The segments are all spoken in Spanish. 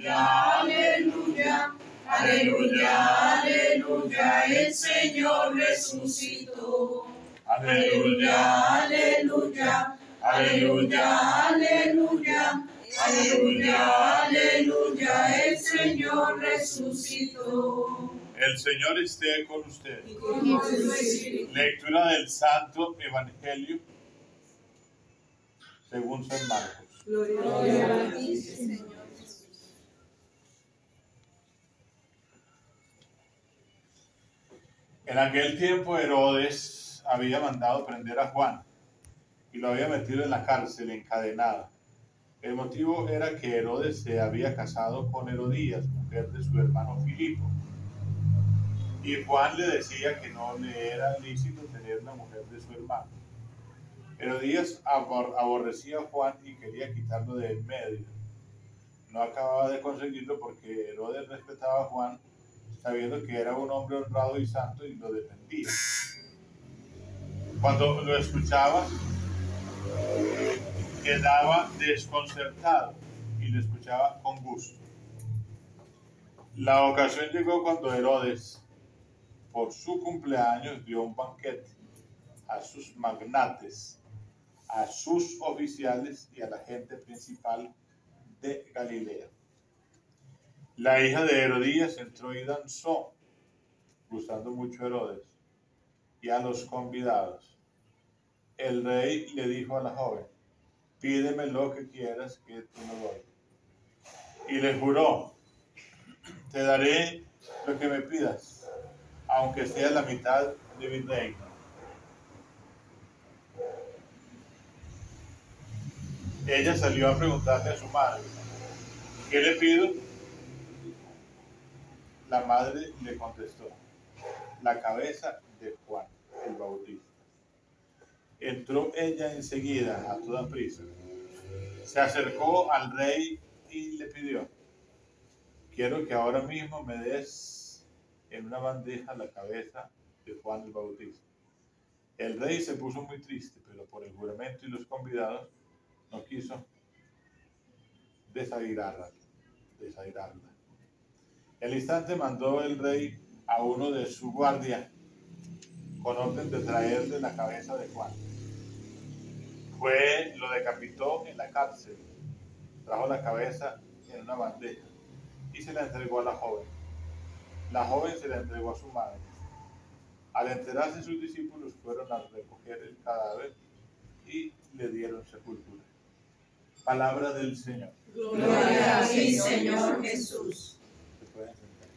aleluya, aleluya, aleluya, el Señor resucitó. Aleluya, aleluya, aleluya, aleluya, aleluya, aleluya, el Señor resucitó. El Señor esté con ustedes. Y con tu espíritu. Lectura del Santo Evangelio según San Marcos. Gloria a ti, Señor Jesús. En aquel tiempo Herodes había mandado prender a Juan y lo había metido en la cárcel encadenado. El motivo era que Herodes se había casado con Herodías, mujer de su hermano Filipo. Y Juan le decía que no le era lícito tener la mujer de su hermano. Herodías aborrecía a Juan y quería quitarlo de en medio. No acababa de conseguirlo porque Herodes respetaba a Juan, sabiendo que era un hombre honrado y santo, y lo defendía. Cuando lo escuchaba, quedaba desconcertado y lo escuchaba con gusto. La ocasión llegó cuando Herodes, por su cumpleaños, dio un banquete a sus magnates, a sus oficiales y a la gente principal de Galilea. La hija de Herodías entró y danzó, gustando mucho a Herodes y a los convidados. El rey le dijo a la joven: pídeme lo que quieras que te lo doy. Y le juró: te daré lo que me pidas, aunque sea la mitad de mi reino. Ella salió a preguntarle a su madre: ¿qué le pido? La madre le contestó: la cabeza de Juan el Bautista. Entró ella enseguida, a toda prisa. Se acercó al rey y le pidió: quiero que ahora mismo me des en una bandeja la cabeza de Juan el Bautista. El rey se puso muy triste, pero por el juramento y los convidados no quiso desairarla. Al instante mandó el rey a uno de su guardia con orden de traerle la cabeza de Juan. Lo decapitó en la cárcel, trajo la cabeza en una bandeja y se la entregó a la joven. La joven se la entregó a su madre. Al enterarse, sus discípulos fueron a recoger el cadáver y le dieron sepultura. Palabra del Señor. Gloria a ti, Señor Jesús. Se pueden sentar.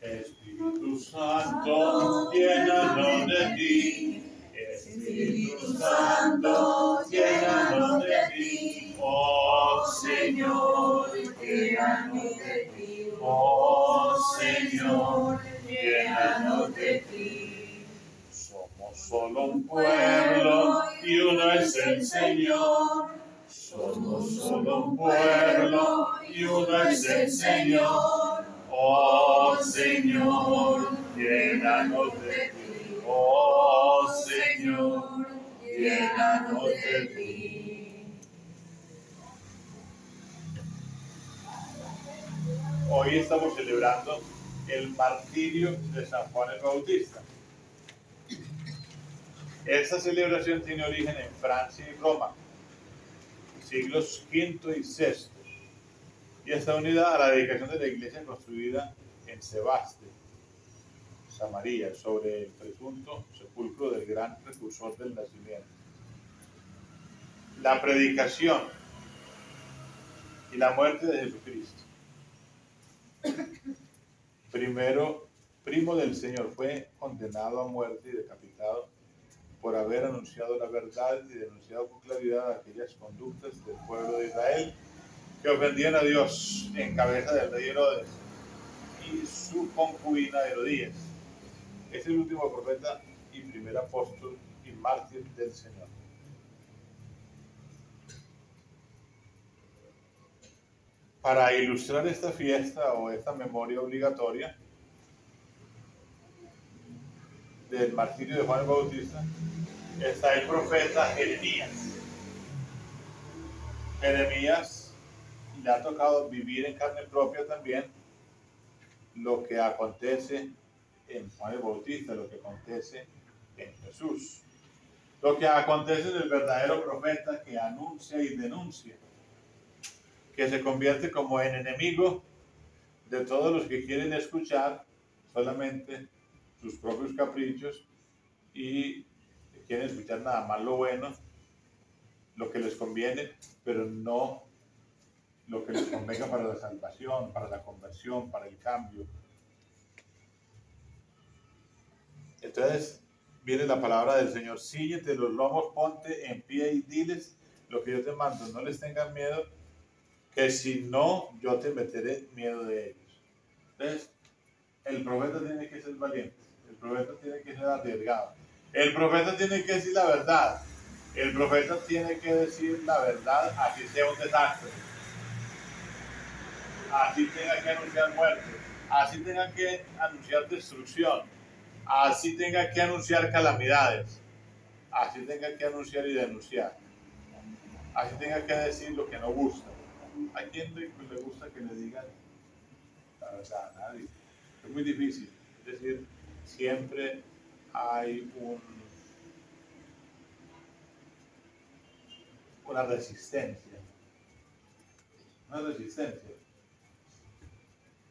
Espíritu Santo, llénanos de ti. Espíritu Santo, llénanos de ti. Oh Señor, llénanos de ti. Oh Señor, llénanos de ti. Somos solo un pueblo y uno es el Señor. Somos solo un pueblo y uno es el Señor. Oh Señor, llénanos de ti. Oh Señor, llénanos de ti. Hoy estamos celebrando el martirio de San Juan el Bautista. Esta celebración tiene origen en Francia y Roma, siglos V y VI, y está unida a la dedicación de la iglesia construida en Sebaste, Samaria, sobre el presunto sepulcro del gran precursor del nacimiento. La predicación y la muerte de Jesucristo, primo del Señor, fue condenado a muerte y decapitado por haber anunciado la verdad y denunciado con claridad aquellas conductas del pueblo de Israel que ofendían a Dios, en cabeza del rey Herodes y su concubina Herodías. Es el último profeta y primer apóstol y mártir del Señor. Para ilustrar esta fiesta o esta memoria obligatoria del martirio de Juan el Bautista, está el profeta Jeremías. Jeremías le ha tocado vivir en carne propia también lo que acontece en Juan el Bautista, lo que acontece en Jesús, lo que acontece en el verdadero profeta que anuncia y denuncia, que se convierte como en enemigo de todos los que quieren escuchar solamente sus propios caprichos y quieren escuchar nada más lo bueno, lo que les conviene, pero no lo que les convenga para la salvación, para la conversión, para el cambio. Entonces viene la palabra del Señor: síguete los lomos, ponte en pie y diles lo que yo te mando, no les tengan miedo, que si no, yo te meteré miedo de ellos. Entonces, el profeta tiene que ser valiente, el profeta tiene que ser arriesgado, el profeta tiene que decir la verdad, el profeta tiene que decir la verdad, así sea un desastre, así tenga que anunciar muerte, así tenga que anunciar destrucción, así tenga que anunciar calamidades, así tenga que anunciar y denunciar, así tenga que decir lo que no gusta. ¿A quién le gusta que le digan la verdad? A nadie. Es muy difícil. Es decir, siempre hay una resistencia. Una resistencia.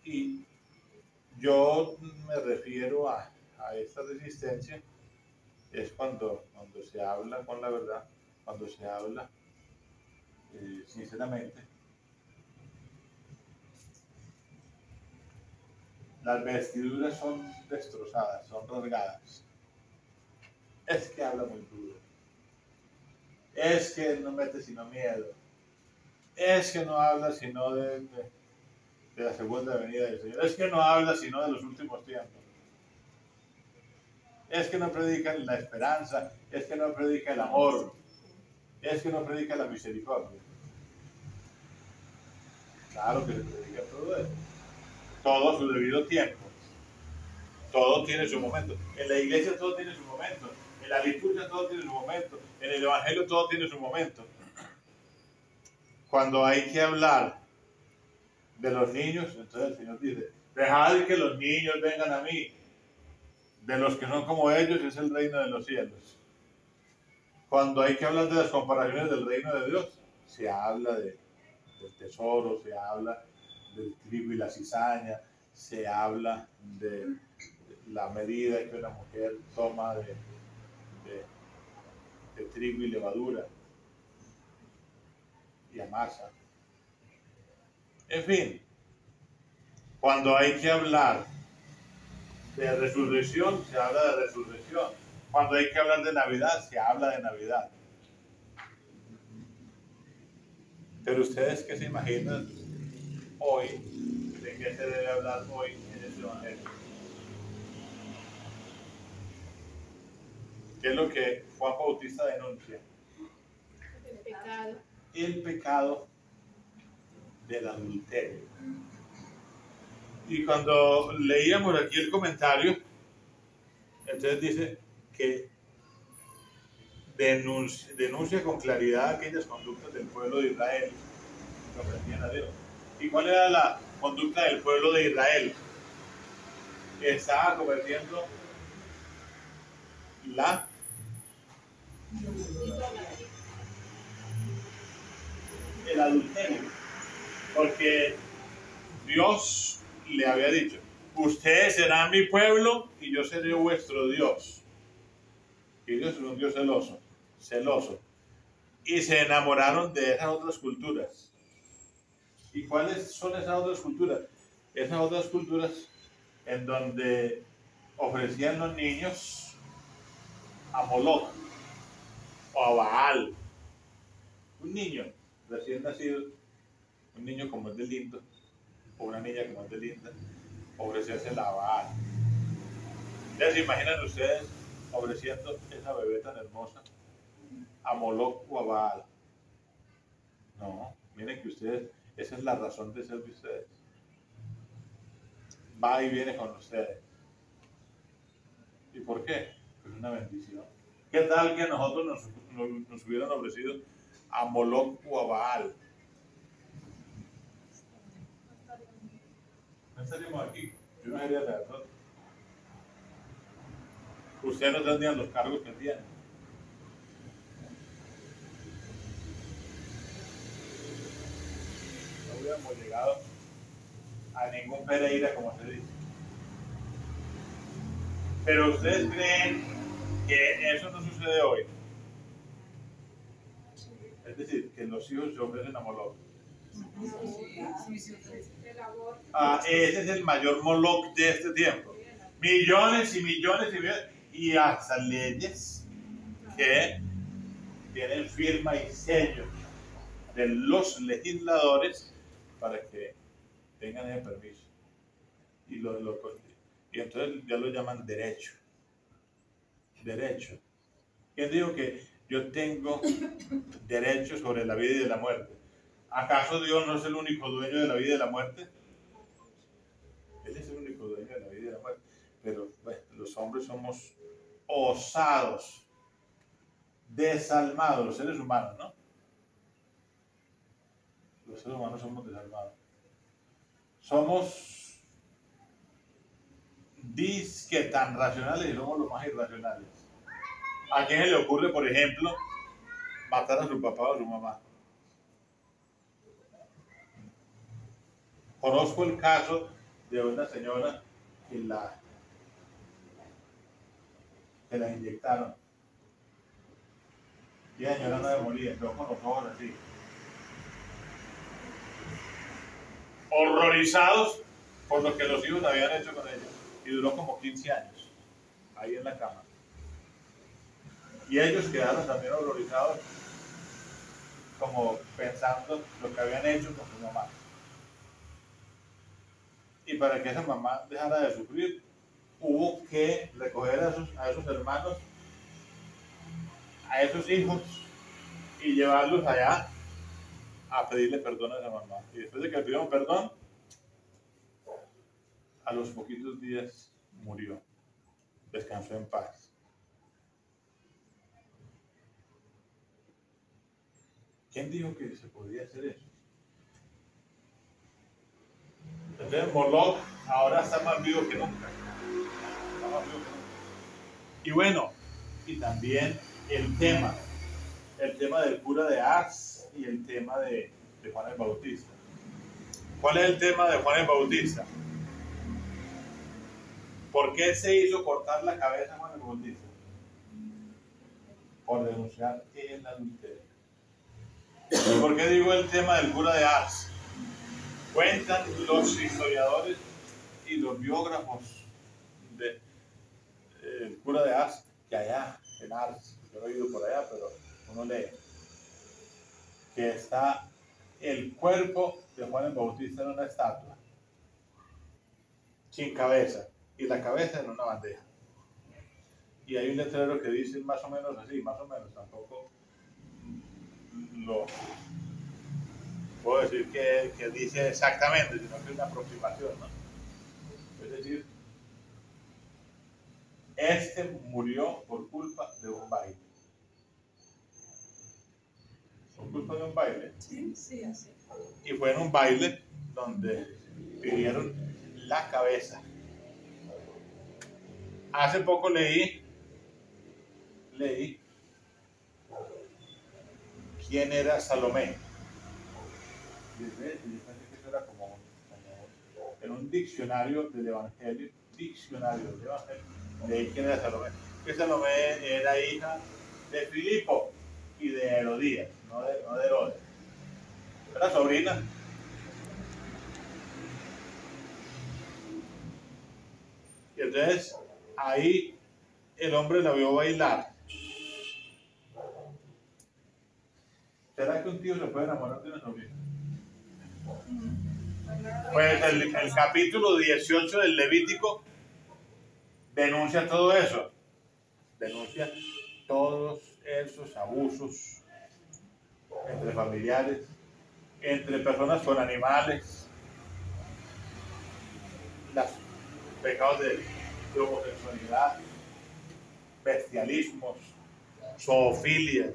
Y yo me refiero a esta resistencia es cuando se habla con la verdad, cuando se habla sinceramente. Las vestiduras son destrozadas, son rasgadas. Es que habla muy duro. Es que no mete sino miedo. Es que no habla sino de la segunda venida del Señor. Es que no habla sino de los últimos tiempos. Es que no predica la esperanza. Es que no predica el amor. Es que no predica la misericordia. Claro que se predica todo eso. Todo a su debido tiempo. Todo tiene su momento. En la iglesia todo tiene su momento. En la liturgia todo tiene su momento. En el evangelio todo tiene su momento. Cuando hay que hablar de los niños, entonces el Señor dice: dejad que los niños vengan a mí. De los que son como ellos es el reino de los cielos. Cuando hay que hablar de las comparaciones del reino de Dios, se habla del tesoro, se habla del trigo y la cizaña, se habla de la medida que una mujer toma de trigo y levadura y amasa. En fin, cuando hay que hablar de resurrección, se habla de resurrección. Cuando hay que hablar de Navidad, se habla de Navidad. Pero ustedes, ¿qué se imaginan hoy? ¿De qué se debe hablar hoy en este evangelio? ¿Qué es lo que Juan Bautista denuncia? El pecado. El pecado del adulterio. Y cuando leíamos aquí el comentario, entonces dice que denuncia con claridad aquellas conductas del pueblo de Israel que ofendían a Dios. ¿Y cuál era la conducta del pueblo de Israel? Estaba cometiendo el adulterio, porque Dios le había dicho: ustedes serán mi pueblo y yo seré vuestro Dios. Y Dios es un Dios celoso. Y se enamoraron de esas otras culturas. ¿Y cuáles son esas otras culturas? Esas otras culturas en donde ofrecían los niños a Moloch o a Baal. Un niño recién nacido, un niño como es de lindo, o una niña como es de linda, ofrecérsela a Baal. ¿Ya se imaginan ustedes ofreciendo esa bebé tan hermosa a Moloch o a Baal? No, miren que ustedes, esa es la razón de ser de ustedes. Va y viene con ustedes. ¿Y por qué? Pues una bendición. ¿Qué tal que a nosotros nos hubieran ofrecido a Moloch o a Baal? estaríamos aquí. Yo no sería sacerdote. Ustedes no tendrían los cargos que tienen. No hubiéramos llegado a ningún Pereira, como se dice. Pero ustedes creen que eso no sucede hoy. Es decir, que los hijos se ofrecen a Moloch. Ese es el mayor Moloch de este tiempo. Millones y millones y millones. Y hasta leyes que tienen firma y sello de los legisladores para que tengan ese permiso. Y entonces ya lo llaman derecho. Derecho. ¿Quién dijo que yo tengo derecho sobre la vida y de la muerte? ¿Acaso Dios no es el único dueño de la vida y de la muerte? Él es el único dueño de la vida y de la muerte. Pero bueno, los hombres somos osados, desalmados, los seres humanos, ¿no? Los seres humanos somos desalmados. Somos disque tan racionales y somos los más irracionales. ¿A quién se le ocurre, por ejemplo, matar a su papá o a su mamá? Conozco el caso de una señora que la inyectaron. Y la señora no se moría, pero con los ojos así. Horrorizados por lo que los hijos habían hecho con ella. Y duró como 15 años, ahí en la cama. Y ellos quedaron también horrorizados, como pensando lo que habían hecho con su mamá. Y para que esa mamá dejara de sufrir, hubo que recoger a esos hermanos, a esos hijos, y llevarlos allá a pedirle perdón a esa mamá. Y después de que le pidieron perdón, a los poquitos días murió. Descansó en paz. ¿Quién dijo que se podía hacer eso? Entonces Moloch ahora está más vivo que nunca. Está más vivo que nunca. Y bueno, y también el tema del cura de Ars y el tema de Juan el Bautista. ¿Cuál es el tema de Juan el Bautista? ¿Por qué se hizo cortar la cabeza a Juan el Bautista? Por denunciar el adulterio. ¿Por qué digo el tema del cura de Ars? Cuentan los historiadores y los biógrafos del cura de Ars, que allá en Ars, yo no he ido por allá, pero uno lee, que está el cuerpo de Juan el Bautista en una estatua, sin cabeza, y la cabeza en una bandeja. Y hay un letrero que dice más o menos así, más o menos, tampoco lo puedo decir que dice exactamente, sino que es una aproximación, ¿no? Es decir, este murió por culpa de un baile. Por culpa de un baile. Sí, sí, así. Y fue en un baile donde pidieron la cabeza. Hace poco leí quién era Salomé. Y yo pensé que eso era como en un diccionario del Evangelio, leí quién era Salomé. Que Salomé era hija de Filipo y de Herodías, no de Herodes. Era sobrina. Y entonces ahí el hombre la vio bailar. ¿Será que un tío se puede enamorar de una sobrina? Pues el capítulo 18 del Levítico denuncia todo eso. Denuncia todos esos abusos entre familiares, entre personas con animales, los pecados de homosexualidad, bestialismos, zoofilias,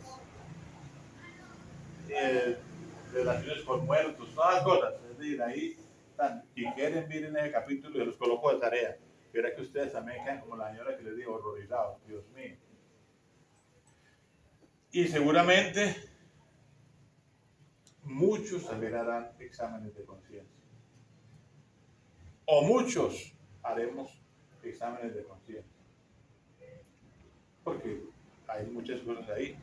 relaciones con muertos, todas las cosas. Es decir, ahí y quieren ver en ese capítulo, yo los coloco de tarea. Verá que ustedes también quedan como la señora que les digo, horrorizados, Dios mío. Y seguramente muchos también harán exámenes de conciencia. O muchos haremos exámenes de conciencia. Porque hay muchas cosas ahí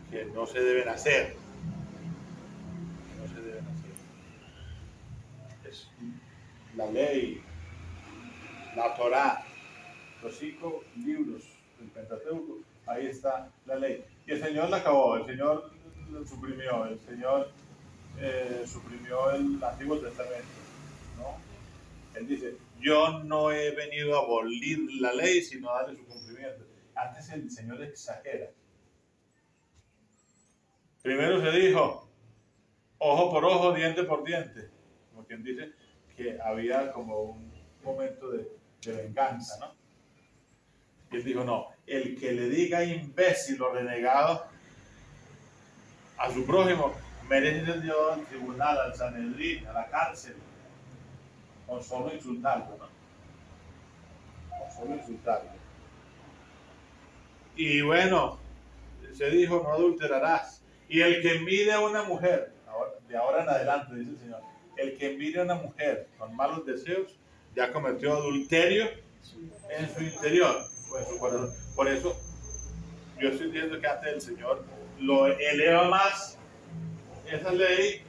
que no se deben hacer. No se deben hacer. Es la ley, la Torá, los 5 libros del Pentateuco, ahí está la ley. Y el Señor la acabó, el Señor lo suprimió, el Señor suprimió el Antiguo Testamento, ¿no? Él dice, yo no he venido a abolir la ley, sino a darle su cumplimiento. Antes el Señor exagera. Primero se dijo, ojo por ojo, diente por diente. Como quien dice que había como un momento de venganza, ¿no? Y él dijo, no, el que le diga imbécil o renegado a su prójimo, merece ser llevado al tribunal, al Sanedrín, a la cárcel, con solo insultarlo, ¿no? Con solo insultarlo. Y bueno, se dijo, no adulterarás. Y el que mire a una mujer, de ahora en adelante, dice el Señor, el que mire a una mujer con malos deseos, ya cometió adulterio en su interior, o en su corazón. Por eso, yo estoy diciendo que antes el Señor lo eleva más, esa ley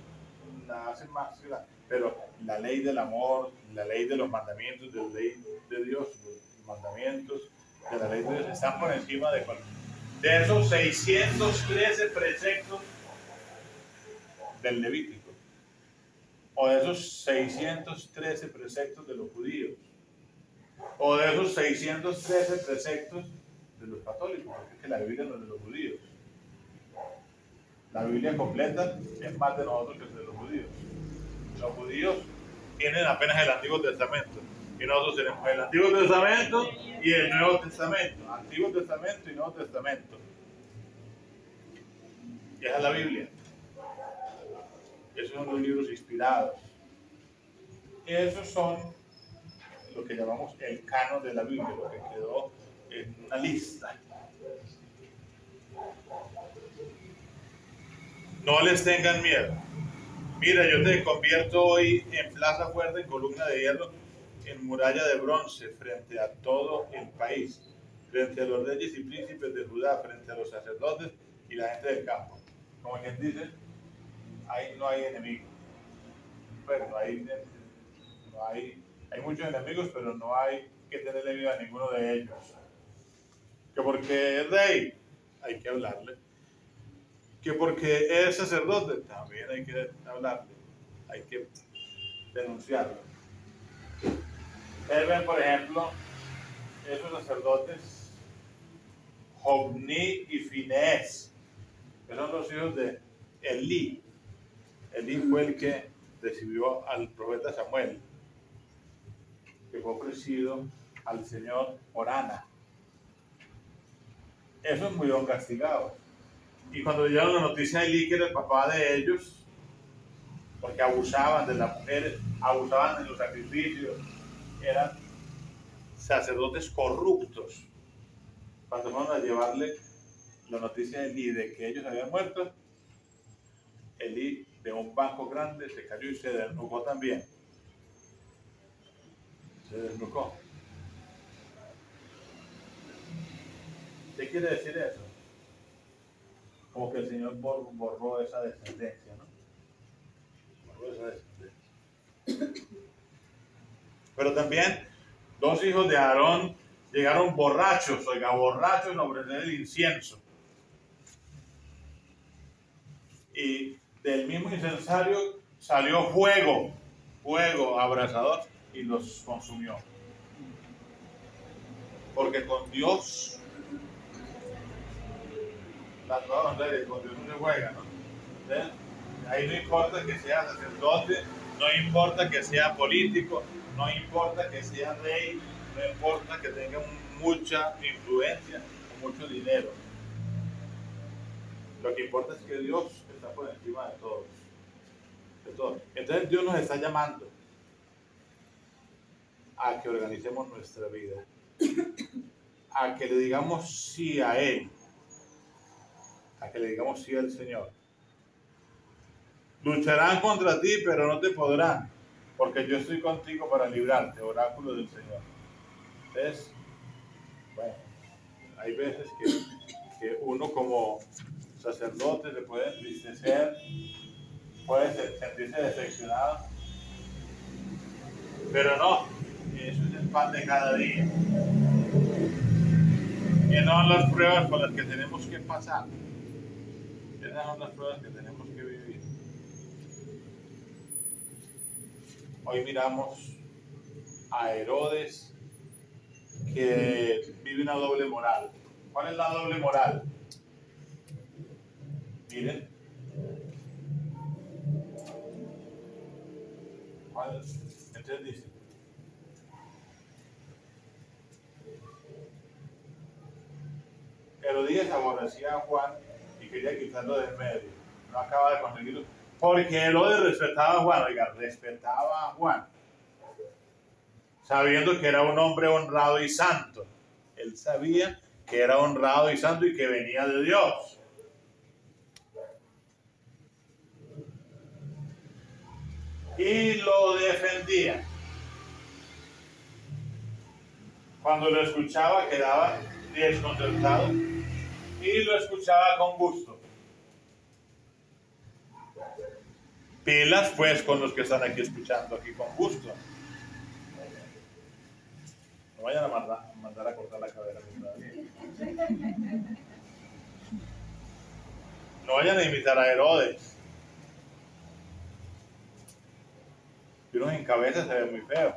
la hace más grande. Pero la ley del amor, la ley de los mandamientos, de la ley de Dios, los mandamientos de la ley de Dios están por encima de esos 613 preceptos del Levítico, o de esos 613 preceptos de los judíos, o de esos 613 preceptos de los católicos, porque es que la Biblia no es de los judíos. La Biblia completa es más de nosotros que de los judíos. Los judíos tienen apenas el Antiguo Testamento y nosotros tenemos el Antiguo Testamento y el Nuevo Testamento. Antiguo Testamento y Nuevo Testamento. Y esa es la Biblia. Esos son los libros inspirados. Esos son lo que llamamos el canon de la Biblia, lo que quedó en una lista. No les tengan miedo. Mira, yo te convierto hoy en plaza fuerte, en columna de hierro, en muralla de bronce, frente a todo el país, frente a los reyes y príncipes de Judá, frente a los sacerdotes y la gente del campo. Como quien dice, ahí no hay enemigo. Pero hay muchos enemigos, pero no hay que tenerle miedo a ninguno de ellos. Que porque es rey, hay que hablarle. Que porque es sacerdote, también hay que hablarle, hay que denunciarlo. Ustedes ven, por ejemplo, esos sacerdotes, Hofni y Finés, que son los hijos de Elí. Elí fue el que recibió al profeta Samuel, que fue ofrecido al Señor por Ana. Esos murieron castigados. Y cuando dieron la noticia a Elí, que era el papá de ellos, porque abusaban de las mujeres, abusaban de los sacrificios, eran sacerdotes corruptos. Cuando fueron a llevarle la noticia a Elí de que ellos habían muerto, Elí de un banco grande se cayó y se desnucó también. Se desnucó. ¿Qué quiere decir eso? Como que el Señor borró esa descendencia, ¿no? Borró esa descendencia. Pero también 2 hijos de Aarón llegaron borrachos, borrachos, a ofrecer el incienso. Y del mismo incensario salió fuego abrasador, y los consumió. Porque con Dios, con Dios no se juega, ¿no? ¿Ven? Ahí no importa que sea sacerdote, no importa que sea político, no importa que sea rey, no importa que tenga mucha influencia o mucho dinero. Lo que importa es que Dios está por encima de todos. de todo. Entonces Dios nos está llamando a que organicemos nuestra vida, a que le digamos sí a Él, a que le digamos sí al Señor. Lucharán contra ti, pero no te podrán, porque yo estoy contigo para librarte, oráculo del Señor. Entonces, bueno, hay veces que uno como sacerdote se puede entristecer, puede sentirse decepcionado, pero no, eso es el pan de cada día. Y no son las pruebas por las que tenemos que pasar. Esas son las pruebas que tenemos que vivir. Hoy miramos a Herodes que vive una doble moral. ¿Cuál es la doble moral? Miren. Entonces dice, Herodías aborrecía a Juan y quería quitarlo del medio. No acaba de conseguirlo. Porque Herodes respetaba a Juan. Oiga, respetaba a Juan. Sabiendo que era un hombre honrado y santo. Él sabía que era honrado y santo y que venía de Dios. Y lo defendía. Cuando lo escuchaba quedaba desconcertado y lo escuchaba con gusto. Pilas pues con los que están aquí escuchando aquí con gusto. No vayan a mandar a cortar la cabeza. No vayan a imitar a Herodes. Y uno en cabeza se ve muy feo.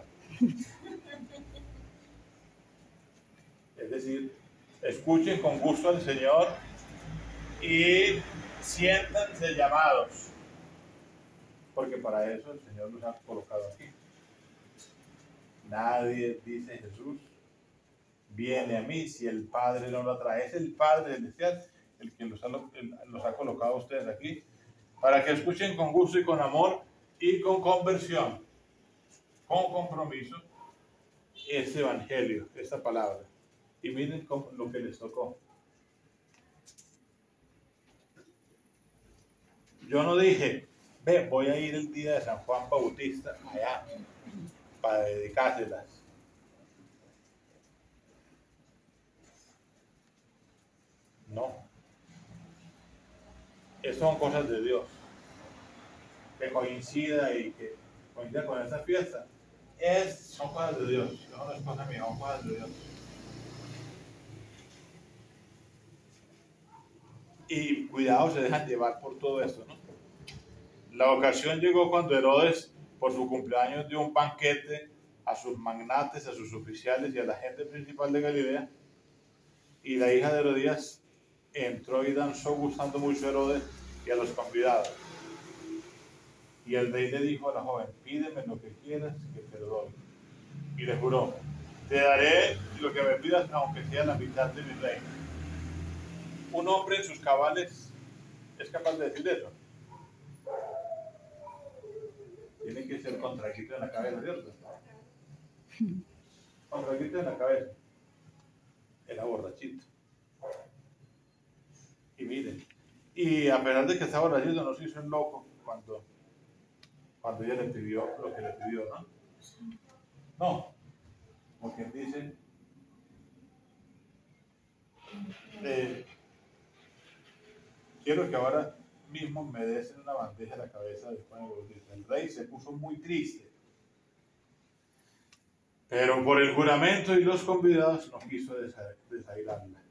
Es decir, escuchen con gusto al Señor y siéntanse llamados. Porque para eso el Señor los ha colocado aquí. Nadie, dice Jesús, viene a mí si el Padre no lo atrae. Es el Padre celestial el que los ha colocado a ustedes aquí para que escuchen con gusto y con amor y con conversión, con compromiso, este evangelio, esta palabra. Y miren lo que les tocó. Yo no dije, ve, voy a ir el día de San Juan Bautista allá para dedicárselas. No. Esas son cosas de Dios. Que coincida y que coincida con esta fiesta. Son cosas de Dios. No es cosa mía, son cosas de Dios. Y cuidado, se dejan llevar por todo esto, ¿no? La ocasión llegó cuando Herodes, por su cumpleaños, dio un banquete a sus magnates, a sus oficiales y a la gente principal de Galilea. Y la hija de Herodías entró y danzó gustando mucho a Herodes y a los convidados. Y el rey le dijo a la joven, pídeme lo que quieras que te lo doy. Y le juró, te daré lo que me pidas aunque sea la mitad de mi reino. Un hombre en sus cabales es capaz de decir eso. Tiene que ser contraquito en la cabeza, ¿cierto? Contraquito en la cabeza. Era borrachito. Y miren, y a pesar de que estaba borrachito, no se hizo el loco cuando ella le pidió lo que le pidió, ¿no? No, como quien dice, quiero que ahora mismo me des en una bandeja la cabeza de Juan el Bautista. El rey se puso muy triste, pero por el juramento y los convidados no quiso desairarla.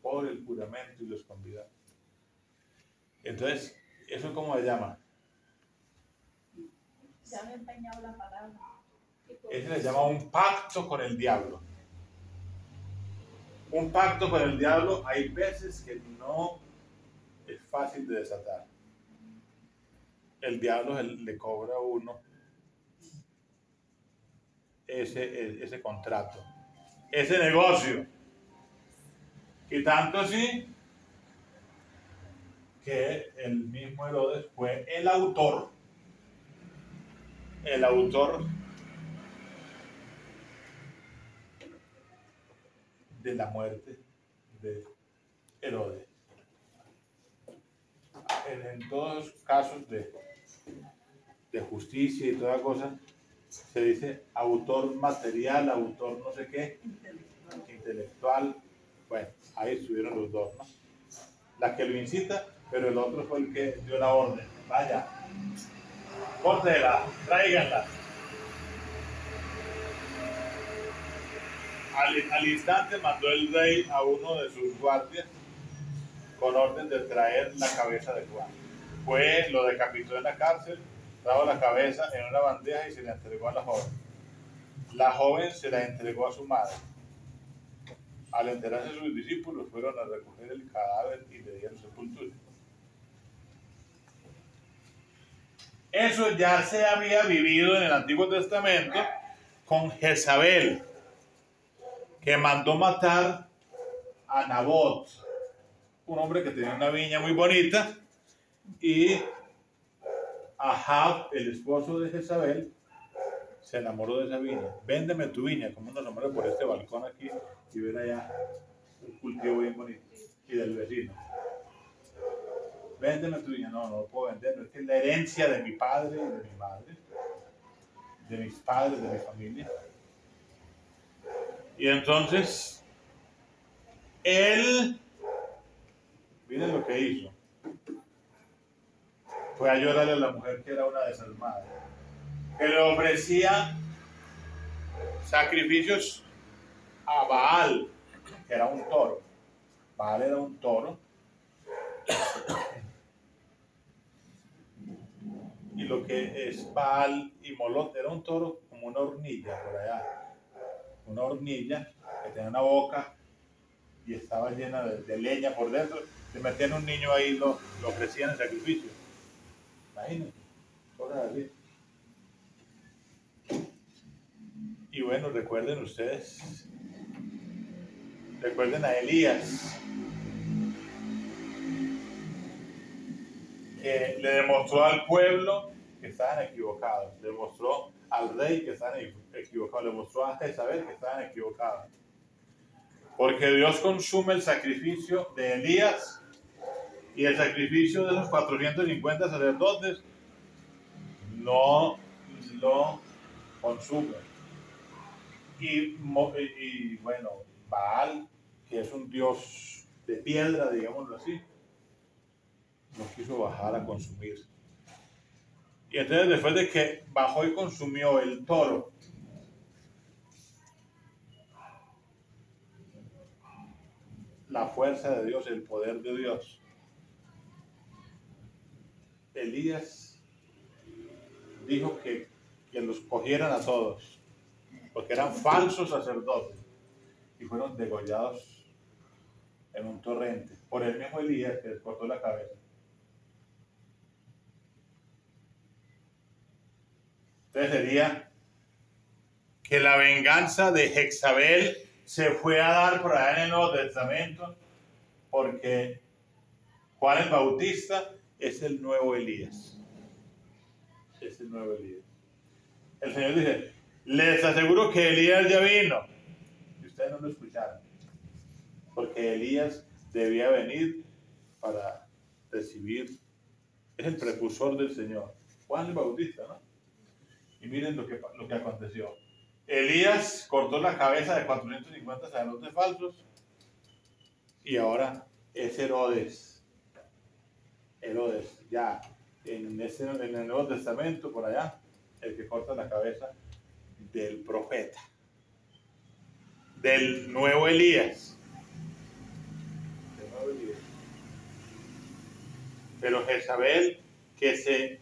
Por el juramento y los convidados. Entonces, ¿eso cómo se llama? Se han empeñado la palabra. Ese se llama un pacto con el diablo. Un pacto con el diablo hay veces que no es fácil de desatar. El diablo le cobra a uno ese contrato, ese negocio. Y tanto así que el mismo Herodes fue el autor el autor de la muerte de Herodes. En todos los casos de justicia y toda cosa, se dice autor material, autor no sé qué, intelectual. Bueno, ahí estuvieron los dos, ¿no? La que lo incita, pero el otro fue el que dio la orden. Vaya, córtela, tráiganla. Al instante mandó el rey a uno de sus guardias con orden de traer la cabeza de Juan. Fue, lo decapitó en la cárcel, trajo la cabeza en una bandeja y se la entregó a la joven. La joven se la entregó a su madre. Al enterarse sus discípulos fueron a recoger el cadáver y le dieron sepultura. Eso ya se había vivido en el Antiguo Testamento con Jezabel, que mandó matar a Nabot, un hombre que tenía una viña muy bonita, y Ahab, el esposo de Jezabel, se enamoró de esa viña. Véndeme tu viña, como nos nombre por este balcón aquí y ver allá un cultivo bien bonito. Y del vecino. Véndeme tu viña. No, no lo puedo vender. No, es que es la herencia de mi padre y de mi madre, de mis padres, de mi familia. Y entonces, él, miren lo que hizo. Fue a llorarle a la mujer que era una desalmada, que le ofrecía sacrificios a Baal, que era un toro. Baal era un toro. Y lo que es Baal y Molot era un toro como una hornilla por allá. Una hornilla que tenía una boca y estaba llena de leña por dentro. Le metían un niño ahí y lo ofrecían en sacrificio. Imagínense, cosas así. Y bueno, recuerden ustedes, recuerden a Elías, que le demostró al pueblo que estaban equivocados, le mostró al rey que estaban equivocados, le mostró a Jezabel que estaban equivocados. Porque Dios consume el sacrificio de Elías y el sacrificio de esos 450 sacerdotes no lo consume. Y bueno, Baal, que es un dios de piedra, digámoslo así, no quiso bajar a consumir. Y entonces después de que bajó y consumió el toro, la fuerza de Dios, el poder de Dios, Elías dijo que los cogieran a todos, porque eran falsos sacerdotes, y fueron degollados en un torrente por el mismo Elías que les cortó la cabeza. Entonces sería que la venganza de Jezabel se fue a dar por allá en el Nuevo Testamento, porque Juan el Bautista es el nuevo Elías. Es el nuevo Elías. El Señor dice, les aseguro que Elías ya vino. Y ustedes no lo escucharon. Porque Elías debía venir para recibir, es el precursor del Señor. Juan el Bautista, ¿no? Y miren lo que aconteció. Elías cortó la cabeza de 450 sacerdotes falsos y ahora es Herodes. Herodes, ya en el Nuevo Testamento, por allá, el que corta la cabeza del profeta, del nuevo Elías. Pero Jezabel, que se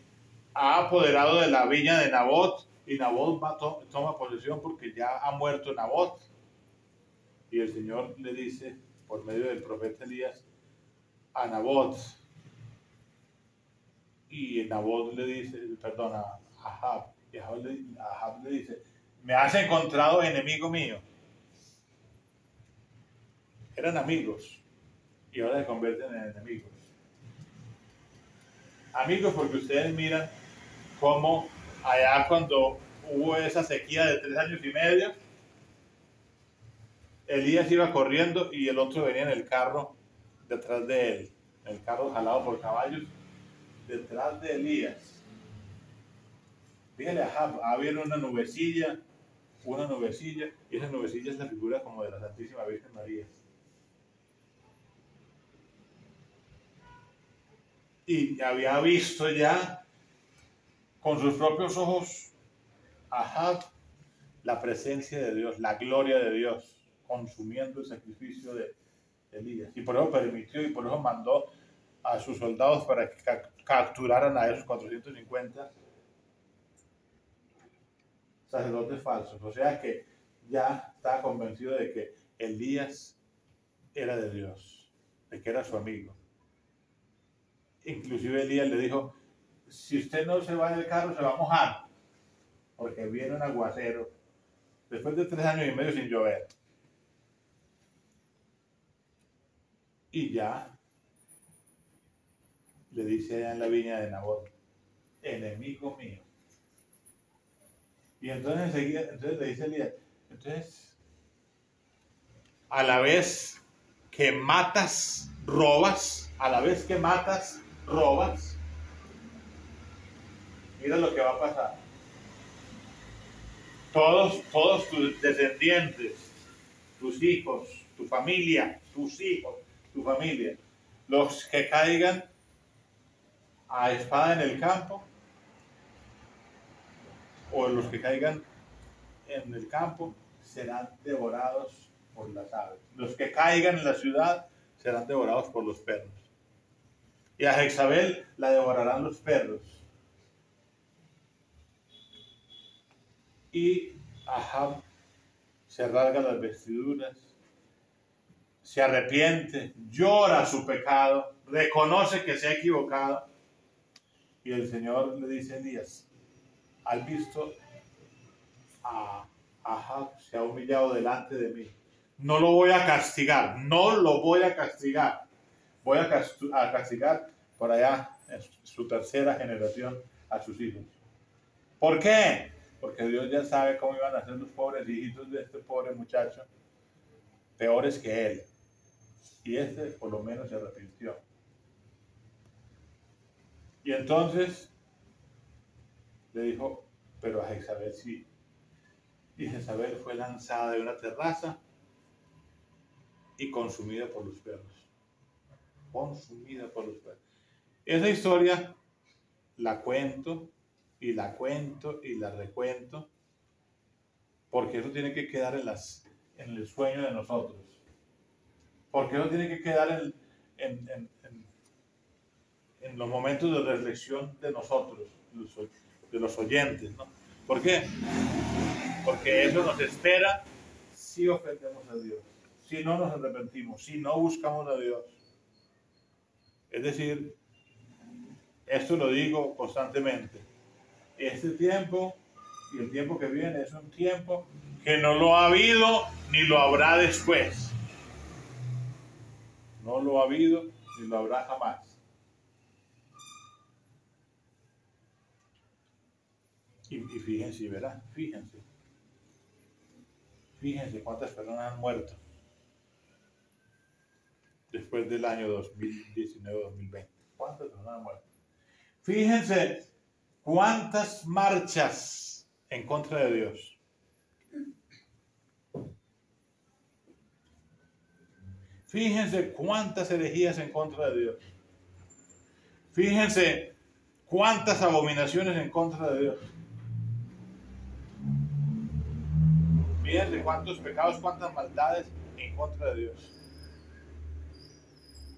ha apoderado de la viña de Nabot, y Nabot toma posesión porque ya ha muerto Nabot. Y el Señor le dice, por medio del profeta Elías, a Nabot, y Nabot le dice, perdón, a Ahab, y Ahab le dice, me has encontrado enemigo mío. Eran amigos, y ahora se convierten en enemigos. Amigos porque ustedes miran cómo allá cuando hubo esa sequía de 3 años y medio, Elías iba corriendo y el otro venía en el carro detrás de él, en el carro jalado por caballos, detrás de Elías. Fíjale, había una nubecilla, y esa nubecilla es la figura como de la Santísima Virgen María. Y había visto ya con sus propios ojos Ahab la presencia de Dios, la gloria de Dios, consumiendo el sacrificio de Elías. Y por eso permitió y por eso mandó a sus soldados para que capturaran a esos 450 sacerdotes falsos. O sea que ya estaba convencido de que Elías era de Dios, de que era su amigo. Inclusive Elías le dijo, si usted no se va del carro se va a mojar, porque viene un aguacero después de 3 años y medio sin llover. Y ya le dice allá en la viña de Nabot, enemigo mío. Y entonces enseguida, le dice Elías, entonces, a la vez que matas, robas, mira lo que va a pasar. Todos tus descendientes, tus hijos, tu familia, los que caigan a espada en el campo, o los que caigan en el campo, serán devorados por las aves. Los que caigan en la ciudad serán devorados por los perros. Y a Jezabel la devorarán los perros. Y Ahab se rasga las vestiduras, se arrepiente, llora su pecado, reconoce que se ha equivocado. Y el Señor le dice a Elías, ¿has visto a Ahab? Se ha humillado delante de mí. No lo voy a castigar, Voy a castigar por allá en su tercera generación a sus hijos. ¿Por qué? Porque Dios ya sabe cómo iban a ser los pobres hijitos de este pobre muchacho, peores que él. Y este por lo menos se arrepintió. Y entonces le dijo, pero a Jezabel sí. Y Jezabel fue lanzada de una terraza y consumida por los perros. Esa historia la cuento y la recuento, porque eso tiene que quedar en el sueño de nosotros. Porque eso tiene que quedar en los momentos de reflexión de nosotros, de los oyentes, ¿no? ¿Por qué? Porque eso nos espera si ofendemos a Dios, si no nos arrepentimos, si no buscamos a Dios. Es decir, esto lo digo constantemente. Este tiempo y el tiempo que viene es un tiempo que no lo ha habido ni lo habrá después. No lo ha habido ni lo habrá jamás. Y fíjense, ¿verdad? Fíjense cuántas personas han muerto después del año 2019-2020. ¿Cuántas personas han muerto? Fíjense cuántas marchas en contra de Dios. Fíjense cuántas herejías en contra de Dios. Fíjense cuántas abominaciones en contra de Dios. Fíjense cuántos pecados, cuántas maldades en contra de Dios.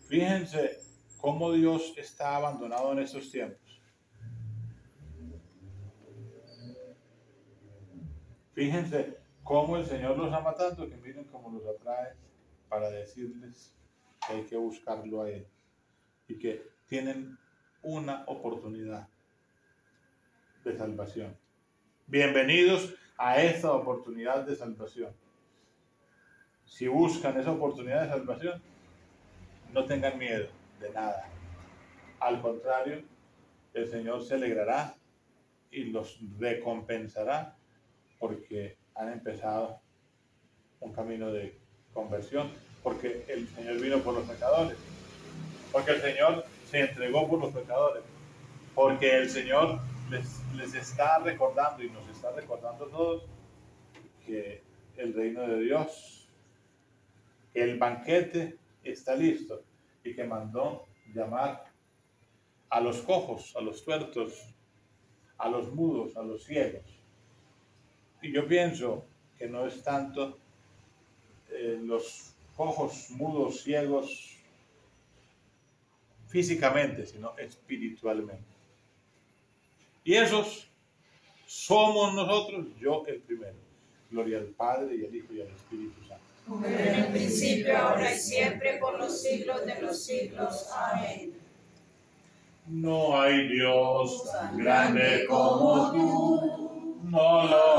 Fíjense cómo Dios está abandonado en estos tiempos. Fíjense cómo el Señor los ama tanto que miren cómo los atrae para decirles que hay que buscarlo a Él y que tienen una oportunidad de salvación. Bienvenidos a esta oportunidad de salvación. Si buscan esa oportunidad de salvación, no tengan miedo de nada. Al contrario, el Señor se alegrará y los recompensará porque han empezado un camino de conversión, porque el Señor vino por los pecadores, porque el Señor se entregó por los pecadores, porque el Señor les está recordando y nos está recordando a todos que el reino de Dios, el banquete está listo y que mandó llamar a los cojos, a los tuertos, a los mudos, a los ciegos. Y yo pienso que no es tanto los cojos, mudos, ciegos físicamente, sino espiritualmente. Y esos somos nosotros, yo el primero. Gloria al Padre y al Hijo y al Espíritu Santo. Como en el principio, ahora y siempre, por los siglos de los siglos. Amén. No hay Dios tan grande como tú, no lo